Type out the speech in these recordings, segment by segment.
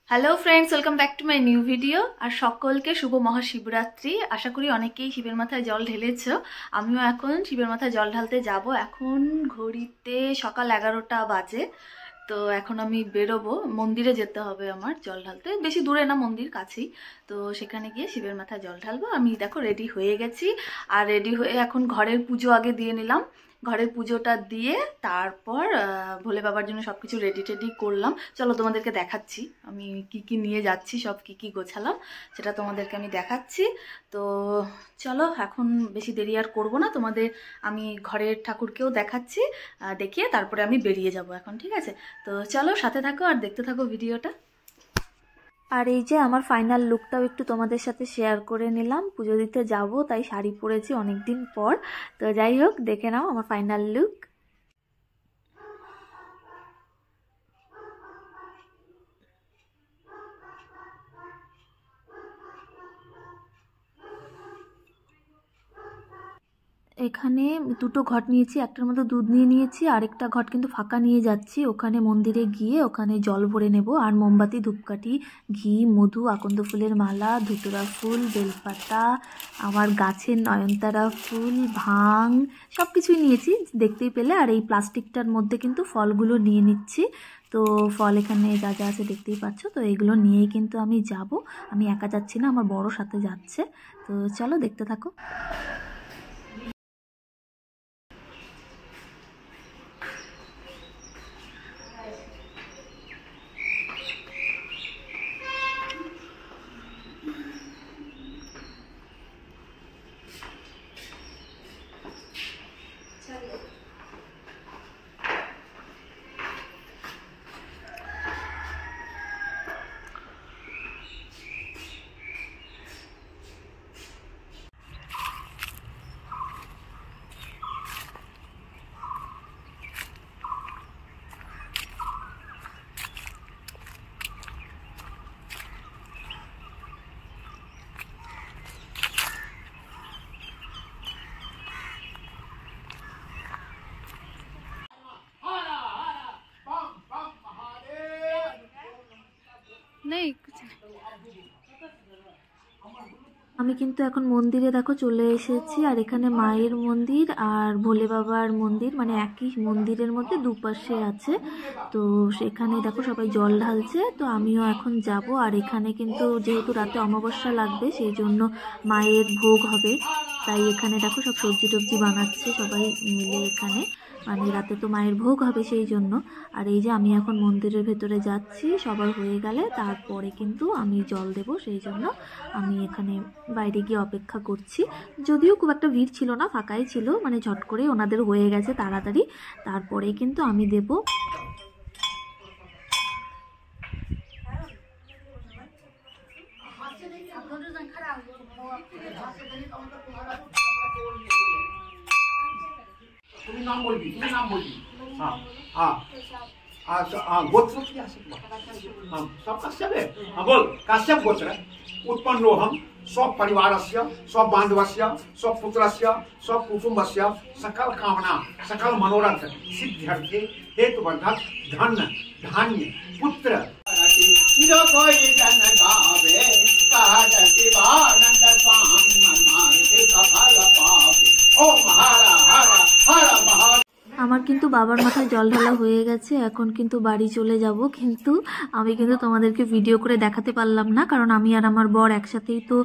Hello friends, welcome back to my new video. আর সকলকে শুভ মহাশিবরাত্রি। আশা করি অনেকেই শিবের মাথায় জল ঢেলেছো। আমিও এখন শিবের মাথায় জল ঢালতে যাব। এখন ঘড়িতে সকাল 11টা বাজে। তো এখন আমি বেরোবো, মন্দিরে যেতে হবে আমার জল ঢালতে। বেশি দূরে না, মন্দির কাছেই। তো সেখানে গিয়ে শিবের মাথায় জল ঢালবো। আমি দেখো রেডি হয়ে গেছি। আর রেডি হয়ে এখন ঘরের পুজো আগে দিয়ে নিলাম। ঘরের পুজোটা দিয়ে তারপর ভোলে বাবার জন্য সব কিছু রেডি টেডি করলাম। চলো তোমাদেরকে দেখাচ্ছি আমি কি কি নিয়ে যাচ্ছি, সব কি কি গোছালাম সেটা তোমাদেরকে আমি দেখাচ্ছি। তো চলো, এখন বেশি দেরি আর করবো না, তোমাদের আমি ঘরের ঠাকুরকেও দেখাচ্ছি, দেখিয়ে তারপরে আমি বেরিয়ে যাব এখন। ঠিক আছে, তো চলো সাথে থাকো আর দেখতে থাকো ভিডিওটা। আর এই যে আমার ফাইনাল লুকটাও একটু তোমাদের সাথে শেয়ার করে নিলাম। পুজো দিতে যাব তাই শাড়ি পরেছি অনেকদিন পর। তো যাই হোক, দেখে নাও আমার ফাইনাল লুক। এখানে দুটো ঘট নিয়েছি, একটার মধ্যে দুধ নিয়ে নিয়েছি, আরেকটা ঘট কিন্তু ফাঁকা নিয়ে যাচ্ছি। ওখানে মন্দিরে গিয়ে ওখানে জল ভরে নেব। আর মোমবাতি, ধূপকাঠি, ঘি, মধু, আকন্দ ফুলের মালা, ধুতুরা ফুল, বেলপাতা, আমার গাছের নয়নতারা ফুল, ভাং, সব কিছুই নিয়েছি দেখতেই পেলে। আর এই প্লাস্টিকটার মধ্যে কিন্তু ফলগুলো নিয়ে নিচ্ছি। তো ফল এখানে যা যা আছে দেখতেই পাচ্ছ। তো এগুলো নিয়েই কিন্তু আমি যাব। আমি একা যাচ্ছি না, আমার বড় সাথে যাচ্ছে। তো চলো দেখতে থাকো। আমি কিন্তু এখন মন্দিরে দেখো চলে এসেছি। আর এখানে মায়ের মন্দির আর ভোলে বাবার মন্দির, মানে একই মন্দিরের মধ্যে দুপাশে আছে। তো সেখানে দেখো সবাই জল ঢালছে। তো আমিও এখন যাব। আর এখানে কিন্তু যেহেতু রাতে অমাবস্যা লাগবে, সেই জন্য মায়ের ভোগ হবে। তাই এখানে দেখো সব সবজি টবজি বানাচ্ছে সবাই মিলে এখানে, মানে রাতে তো মায়ের ভোগ হবে সেই জন্য। আর এই যে আমি এখন মন্দিরের ভেতরে যাচ্ছি, সবার হয়ে গেলে তারপরে কিন্তু আমি জল দেব। সেই জন্য আমি এখানে বাইরে গিয়ে অপেক্ষা করছি। যদিও খুব একটা ভিড় ছিল না, ফাঁকাই ছিল, মানে ঝট করে ওনাদের হয়ে গেছে তাড়াতাড়ি, তারপরেই কিন্তু আমি দেব। তুমি নাম বলবি, हाँ हाँ हाँ गोत्र क्या हाँ सब कश्यप है। हाँ बोल, कश्यप गोत्र उत्पन्नो हम सब परिवारस्य, सब बांधवस्य, सब पुत्रस्य, सब कुटुंबस्य सकल कामना सकल मनोरथ सिद्ध्यर्थे हेतुवर्धक धन धान्य पुत्र जो कोई जन गावे कहते बानंद स्वामी मनमार्गे कफल पावे ओम हर हर हर महा। আমার কিন্তু বাবার মাথায় জল ঢালা হয়ে গেছে। এখন কিন্তু বাড়ি চলে যাব। কিন্তু আমি কিন্তু তোমাদেরকে ভিডিও করে দেখাতে পারলাম না, কারণ আমি আর আমার বর একসাথেই তো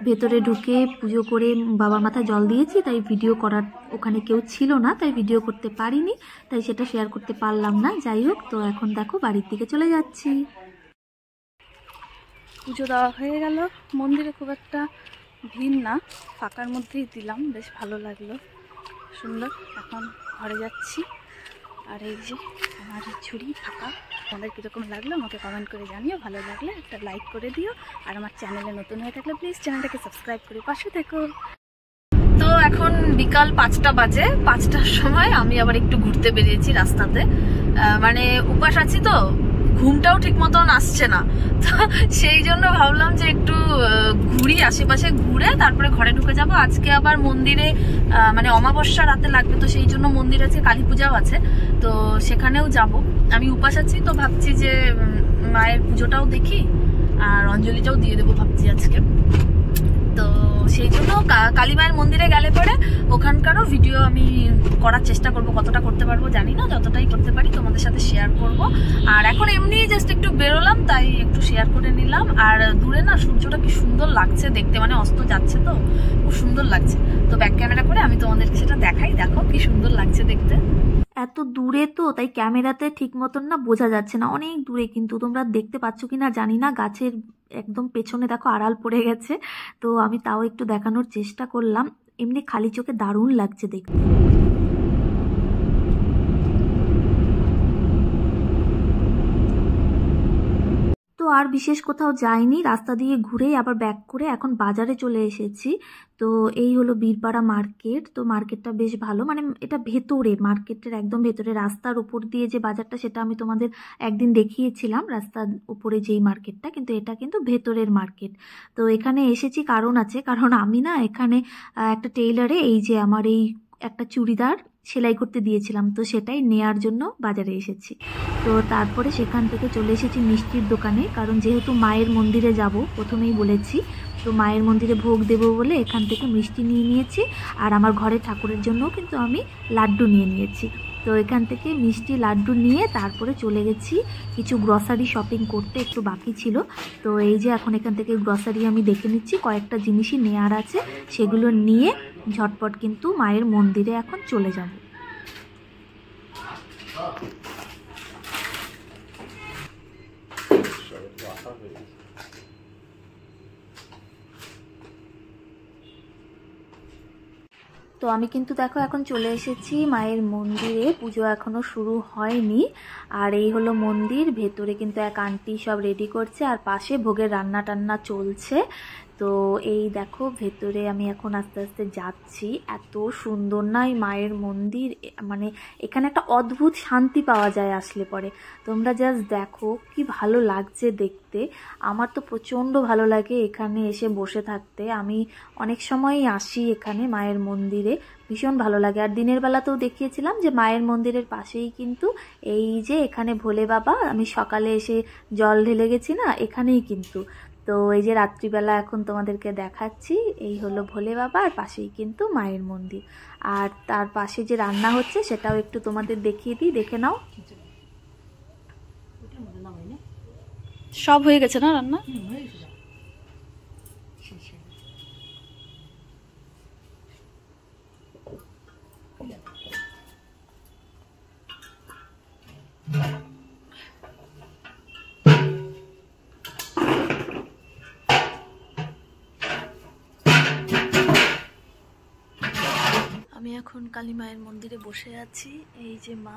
ভেতরে ঢুকে পুজো করে বাবার মাথায় জল দিয়েছি। তাই ভিডিও করার ওখানে কেউ ছিল না, তাই ভিডিও করতে পারিনি, তাই সেটা শেয়ার করতে পারলাম না। যাই হোক, তো এখন দেখো বাড়ির দিকে চলে যাচ্ছি। পুজো দেওয়া হয়ে গেল। মন্দিরে খুব একটা ভিড় না, ফাঁকার মধ্যেই দিলাম, বেশ ভালো লাগলো, সুন্দর। এখন ঘরে যাচ্ছি। আর এই যে আমার ঝুড়ি ফাঁকা। তোমাদের কীরকম লাগলো আমাকে কমেন্ট করে জানিও। ভালো লাগলে একটা লাইক করে দিও। আর আমার চ্যানেলে নতুন হয়ে থাকলে প্লিজ চ্যানেলটাকে সাবস্ক্রাইব করে পাশে থেকো। তো এখন বিকাল 5টা বাজে। 5টার সময় আমি আবার একটু ঘুরতে বেরিয়েছি রাস্তাতে। মানে উপাস আছি তো, ঘুমটাও ঠিক মতন আসছে না, তো সেই জন্য ভাবলাম যে একটু ঘুরি, আশেপাশে ঘুরে তারপরে ঘরে ঢুকে যাব। আজকে আবার মন্দিরে মানে অমাবস্যা রাতে লাগবে, তো সেই জন্য মন্দিরে আজকে কালী পূজাও আছে, তো সেখানেও যাব। আমি উপাস আছি, তো ভাবছি যে মায়ের পুজোটাও দেখি আর অঞ্জলিটাও দিয়ে দেবো ভাবছি আজকে। তো সেই জন্য কালী মায়ের মন্দিরে গেলে পরে ওখানকারও ভিডিও আমি করার চেষ্টা করব, কতটা করতে পারবো জানি না, যতটাই করতে পারি তোমাদের সাথে শেয়ার করব। আর এখন এমনি জাস্ট একটু বেরোলাম, তাই একটু শেয়ার করে নিলাম। আর দূরে না সূর্যটা কি সুন্দর লাগছে দেখতে, মানে অস্ত যাচ্ছে তো খুব সুন্দর লাগছে। তো ব্যাক ক্যামেরা করে আমি তোমাদেরকে সেটা দেখাই, দেখো কি সুন্দর লাগছে দেখতে। এত দূরে তো তাই ক্যামেরাতে ঠিক মতন না বোঝা যাচ্ছে না, অনেক দূরে, কিন্তু তোমরা দেখতে পাচ্ছ কিনা জানি না, গাছের একদম পেছনে দেখো আড়াল পড়ে গেছে, তো আমি তাও একটু দেখানোর চেষ্টা করলাম। এমনি খালি চোখে দারুণ লাগছে দেখতে। তো আর বিশেষ কোথাও যাইনি, রাস্তা দিয়ে ঘুরেই আবার ব্যাক করে এখন বাজারে চলে এসেছি। তো এই হলো বীরপাড়া মার্কেট। তো মার্কেটটা বেশ ভালো, মানে এটা ভেতরে, মার্কেটের একদম ভেতরে, রাস্তার উপর দিয়ে যে বাজারটা সেটা আমি তোমাদের একদিন দেখিয়েছিলাম, রাস্তার উপরে যেই মার্কেটটা, কিন্তু এটা কিন্তু ভেতরের মার্কেট। তো এখানে এসেছি কারণ আছে, কারণ আমি না এখানে একটা টেইলারে এই যে আমার এই একটা চুড়িদার সেলাই করতে দিয়েছিলাম, তো সেটাই নেয়ার জন্য বাজারে এসেছি। তো তারপরে সেখান থেকে চলে এসেছি মিষ্টির দোকানে, কারণ যেহেতু মায়ের মন্দিরে যাব, প্রথমেই বলেছি, তো মায়ের মন্দিরে ভোগ দেবো বলে এখান থেকে মিষ্টি নিয়ে নিয়েছি। আর আমার ঘরে ঠাকুরের জন্যও কিন্তু আমি লাড্ডু নিয়ে নিয়েছি। তো এখান থেকে মিষ্টি লাড্ডু নিয়ে তারপরে চলে গেছি কিছু গ্রসারি শপিং করতে, একটু বাকি ছিল। তো এই যে এখন এখান থেকে গ্রসারি আমি দেখে নিচ্ছি, কয়েকটা জিনিসই নেওয়ার আছে, সেগুলো নিয়ে ঝটপট কিন্তু মায়ের মন্দিরে এখন চলে যাব। তো আমি কিন্তু দেখো এখন চলে এসেছি মায়ের মন্দিরে, পুজো এখনো শুরু হয়নি। আর এই হলো মন্দির, ভেতরে কিন্তু এক আন্টি সব রেডি করছে, আর পাশে ভোগের রান্না টান্না চলছে। তো এই দেখো ভেতরে আমি এখন আস্তে আস্তে যাচ্ছি। এত সুন্দর না এই মায়ের মন্দির, মানে এখানে একটা অদ্ভুত শান্তি পাওয়া যায় আসলে পরে। তোমরা জাস্ট দেখো কি ভালো লাগছে দেখতে। আমার তো প্রচণ্ড ভালো লাগে এখানে এসে বসে থাকতে। আমি অনেক সময়ই আসি এখানে মায়ের মন্দিরে, ভীষণ ভালো লাগে। আর দিনের বেলাতেও দেখিয়েছিলাম যে মায়ের মন্দিরের পাশেই কিন্তু এই যে এখানে ভোলে বাবা, আমি সকালে এসে জল ঢেলে গেছি না, এখানেই কিন্তু। তো এই যে রাত্রিবেলা এখন তোমাদেরকে দেখাচ্ছি, এই হলো ভোলে বাবা, আর পাশেই কিন্তু মায়ের মন্দির। আর তার পাশে যে রান্না হচ্ছে সেটাও একটু তোমাদের দেখিয়ে দিই, দেখে নাও। সব হয়ে গেছে না রান্না? আমি এখন কালী মায়ের মন্দিরে বসে আছি। এই যে মা,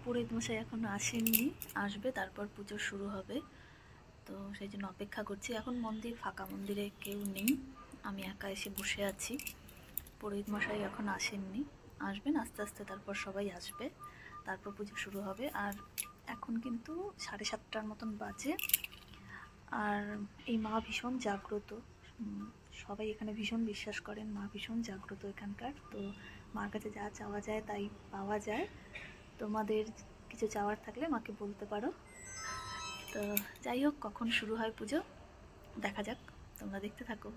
পুরোহিত মশাই এখন আসেননি, আসবে তারপর পুজো শুরু হবে, তো সেই জন্য অপেক্ষা করছি। এখন মন্দির ফাঁকা, মন্দিরে কেউ নেই, আমি একা এসে বসে আছি। পুরোহিত মশাই এখন আসেননি, আসবেন আস্তে আস্তে, তারপর সবাই আসবে, তারপর পুজো শুরু হবে। আর এখন কিন্তু 7:30টার মতন বাজে। আর এই মা ভীষণ জাগ্রত, সবাই এখানে ভীষণ বিশ্বাস করেন, মা ভীষণ জাগ্রত এখানকার। তো মার কাছে যা চাওয়া যায় তাই পাওয়া যায়। তোমাদের কিছু চাওয়ার থাকলে মাকে বলতে পারো। তো যাই হোক, কখন শুরু হয় পুজো দেখা যাক, তোমরা দেখতে থাকো।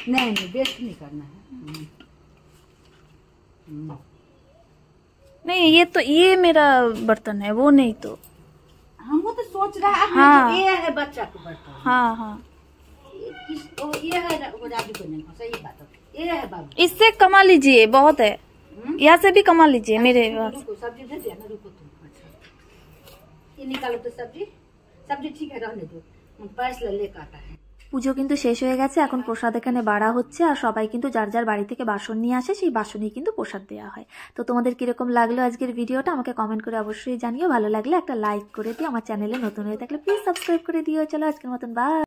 नहीं बेस्ट नहीं करना है। नहीं ये मेरा बर्तन है, वो नहीं तो। हमको तो सोच रहा है हाँ। ये है बच्चा को बर्तन। हाँ हाँ, ये है राजू को नहीं, सही बात है, ये है बाबू। इससे कमा लीजिए, बहुत है, यहाँ से भी कमा लीजिए मेरे पास। रुको सब्जी दे दिया ना, रुको तुम। अच्छा ये निकालो तो सब्जी ठीक है, रहने दो, पर्स लेकर आता है। পুজো কিন্তু শেষ হয়ে গেছে, এখন প্রসাদ এখানে বাড়া হচ্ছে আর সবাই কিন্তু যার যার বাড়ি থেকে বাসন নিয়ে আসে, সেই বাসনেই কিন্তু প্রসাদ দেওয়া হয়। তো তোমাদের কিরকম লাগলো আজকের ভিডিওটা আমাকে কমেন্ট করে অবশ্যই জানিও। ভালো লাগলে একটা লাইক করে দিও, আমার চ্যানেলে নতুন হয়ে থাকলে প্লিজ সাবস্ক্রাইব করে দিও। চলো আজকের মতন বাই।